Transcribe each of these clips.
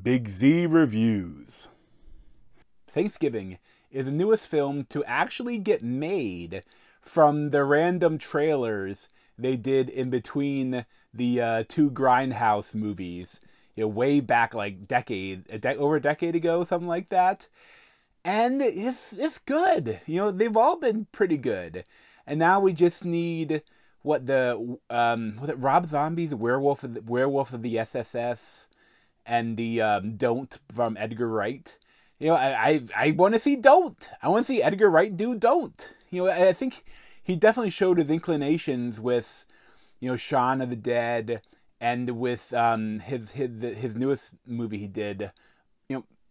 Big Z Reviews. Thanksgiving is the newest film to actually get made from the random trailers they did in between the two Grindhouse movies, way back like over a decade ago, something like that. And it's good. They've all been pretty good. And now we just need was it Rob Zombie's Werewolf of the SSS and the Don't from Edgar Wright. I want to see Don't. I want to see Edgar Wright do Don't. I think he definitely showed his inclinations with, Shaun of the Dead, and with his newest movie he did.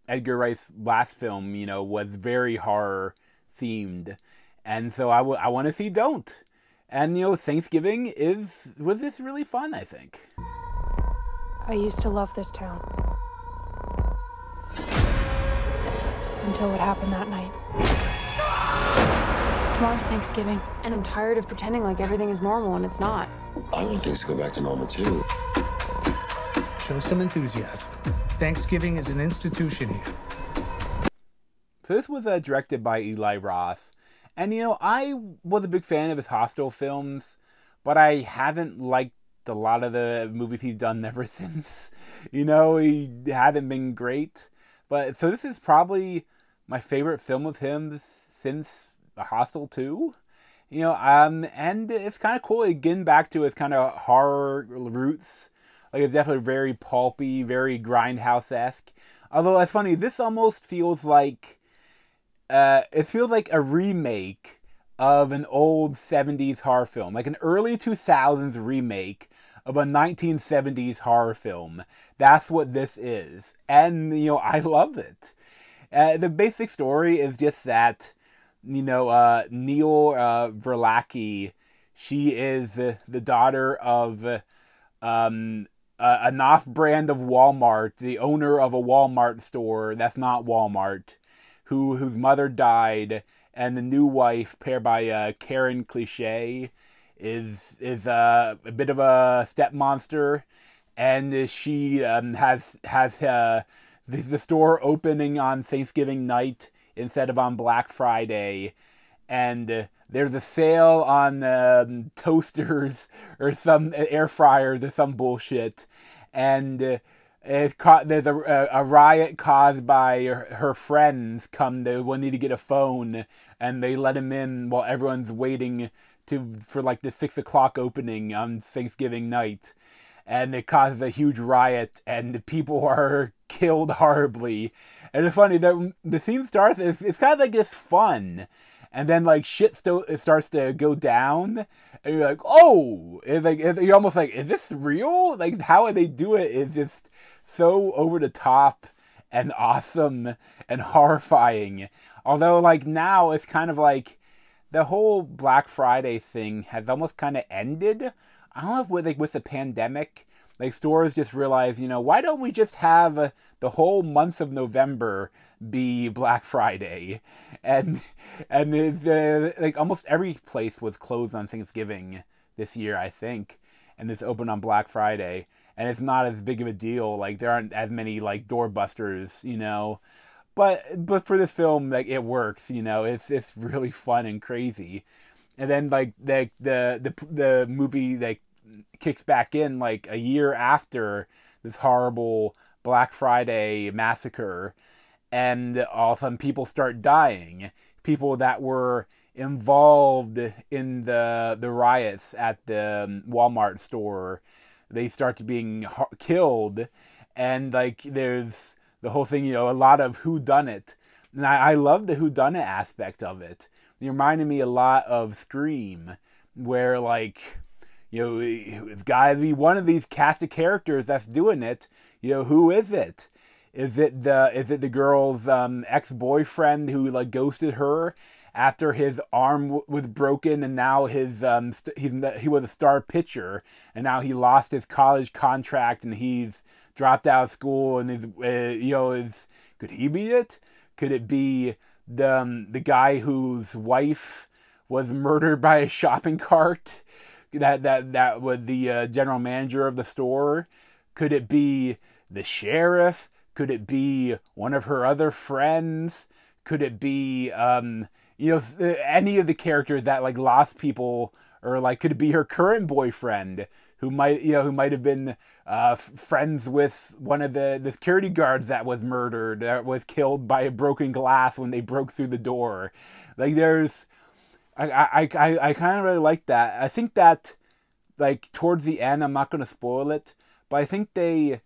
Edgar Wright's last film, was very horror themed, and so I want to see Don't. And Thanksgiving was this really fun, I think. I used to love this town. Until what happened that night. Tomorrow's Thanksgiving, and I'm tired of pretending like everything is normal and it's not. I want things to go back to normal, too. Show some enthusiasm. Thanksgiving is an institution here. So this was directed by Eli Roth. And, I was a big fan of his Hostel films, but I haven't liked a lot of the movies he's done ever since. He hasn't been great. But, so this is probably my favorite film of him since Hostel 2. And it's kind of cool getting back to his kind of horror roots. Like, it's definitely very pulpy, very Grindhouse-esque. Although, it's funny, this almost feels like a remake of an old 70s horror film. Like an early 2000s remake of a 1970s horror film. That's what this is. And, I love it. The basic story is just that, Neil Verlacki, she is the daughter of an off-brand of Walmart, the owner of a Walmart store that's not Walmart, whose mother died, and the new wife, paired by Karen Cliche, is a bit of a step monster, and she has the store opening on Thanksgiving night instead of on Black Friday, and there's a sale on toasters or some air fryers or some bullshit, and there's a riot caused by her friends they need to get a phone, and they let him in while everyone's waiting for like the 6 o'clock opening on Thanksgiving night. And it causes a huge riot, and the people are killed horribly. And it's funny that the scene starts, it's kind of like this fun, and then like shit it starts to go down, and you're like, oh, you're almost like, is this real? Like, how they do it is just so over the top and awesome and horrifying. Although like now it's kind of like the whole Black Friday thing has almost kind of ended. I don't know if with the pandemic, like stores just realize, why don't we just have the whole month of November be Black Friday? And it's, like almost every place was closed on Thanksgiving this year, I think, and it's open on Black Friday, and it's not as big of a deal. Like there aren't as many like doorbusters, but for the film, like it works, it's really fun and crazy. And then like the movie like kicks back in like a year after this horrible Black Friday massacre, and all of a sudden people start dying. People that were involved in the riots at the Walmart store, they start to being killed, and like there's the whole thing, a lot of whodunit. And I love the whodunit aspect of it. It reminded me a lot of Scream, where like, it's got to be one of these cast of characters that's doing it. Who is it? Is it the girl's ex-boyfriend who like ghosted her after his arm was broken, and now he was a star pitcher, and now he lost his college contract and he's dropped out of school, and could he be it? Could it be the guy whose wife was murdered by a shopping cart? That was the general manager of the store. Could it be the sheriff? Could it be one of her other friends? Could it be, any of the characters that like lost people, or like could it be her current boyfriend who might have been friends with one of the security guards that was murdered, that was killed by a broken glass when they broke through the door. Like I kind of really like that. I think that like towards the end, I'm not going to spoil it, but I think they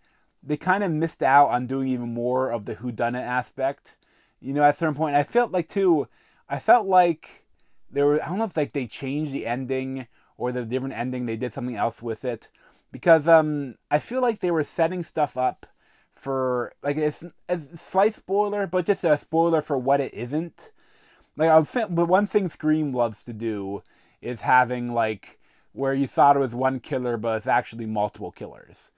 kind of missed out on doing even more of the whodunit aspect. At a certain point, I felt like there were, I don't know if like they changed the ending or the different ending, they did something else with it, because I feel like they were setting stuff up for, like, it's a slight spoiler, but just a spoiler for what it isn't. Like, but one thing Scream loves to do is having like where you thought it was one killer, but it's actually multiple killers.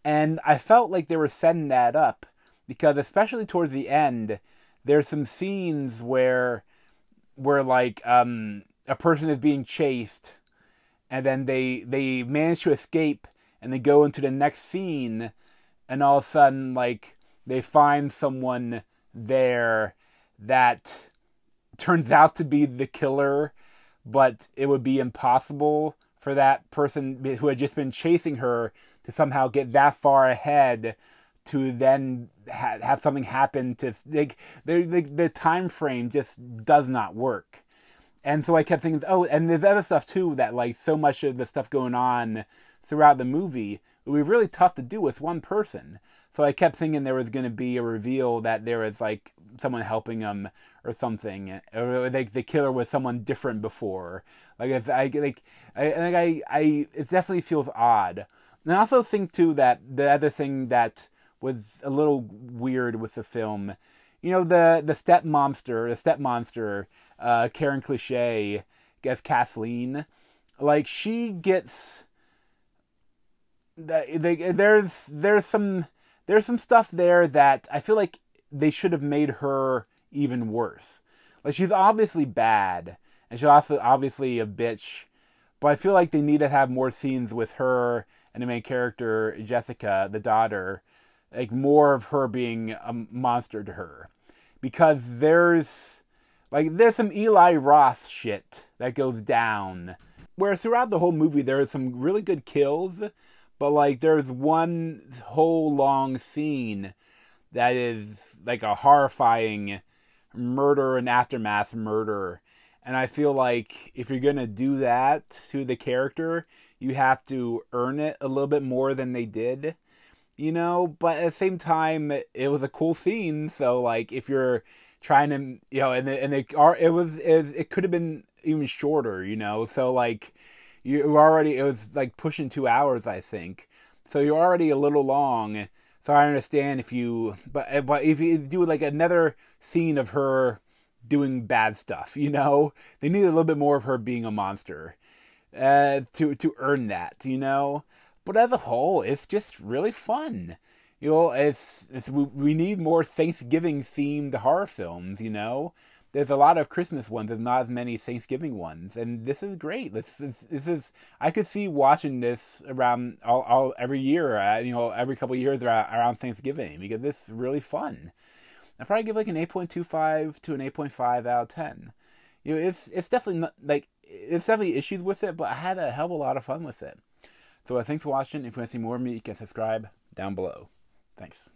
And I felt like they were setting that up because, especially towards the end, there's some scenes where like a person is being chased, and then they manage to escape, and they go into the next scene, and all of a sudden like they find someone there that turns out to be the killer, but it would be impossible for that person who had just been chasing her to somehow get that far ahead to then have something happen to, like, the time frame just does not work. And so I kept thinking, oh, and there's other stuff too, that like so much of the stuff going on throughout the movie, it would be really tough to do with one person. So I kept thinking there was going to be a reveal that there was like someone helping them or something, or like the killer was someone different before. Like it definitely feels odd. And I also think too that the other thing that was a little weird with the film, the stepmonster, Karen Cliché, gets Kathleen. Like, she gets there's some stuff there that I feel like they should have made her even worse. Like, she's obviously bad, and she's also obviously a bitch, but I feel like they need to have more scenes with her and the main character, Jessica, the daughter, like more of her being a monster to her. Because there's some Eli Roth shit that goes down. Whereas throughout the whole movie, there are some really good kills, but like there's one whole long scene that is like a horrifying murder and aftermath murder. And I feel like if you're going to do that to the character, you have to earn it a little bit more than they did. But at the same time, it was a cool scene. So like, if you're trying to, it could have been even shorter, so like, it was like pushing 2 hours, I think. So you're already a little long. So I understand but if you do like another scene of her doing bad stuff, they need a little bit more of her being a monster, to earn that, But as a whole, it's just really fun. We need more Thanksgiving themed horror films. There's a lot of Christmas ones. There's not as many Thanksgiving ones, and this is great. This is I could see watching this around every year. Every couple of years around Thanksgiving, because this is really fun. I'd probably give like an 8.25 to an 8.5 out of 10. It's definitely not, like, it's definitely issues with it, but I had a hell of a lot of fun with it. So thanks for watching. If you want to see more of me, you can subscribe down below. Thanks.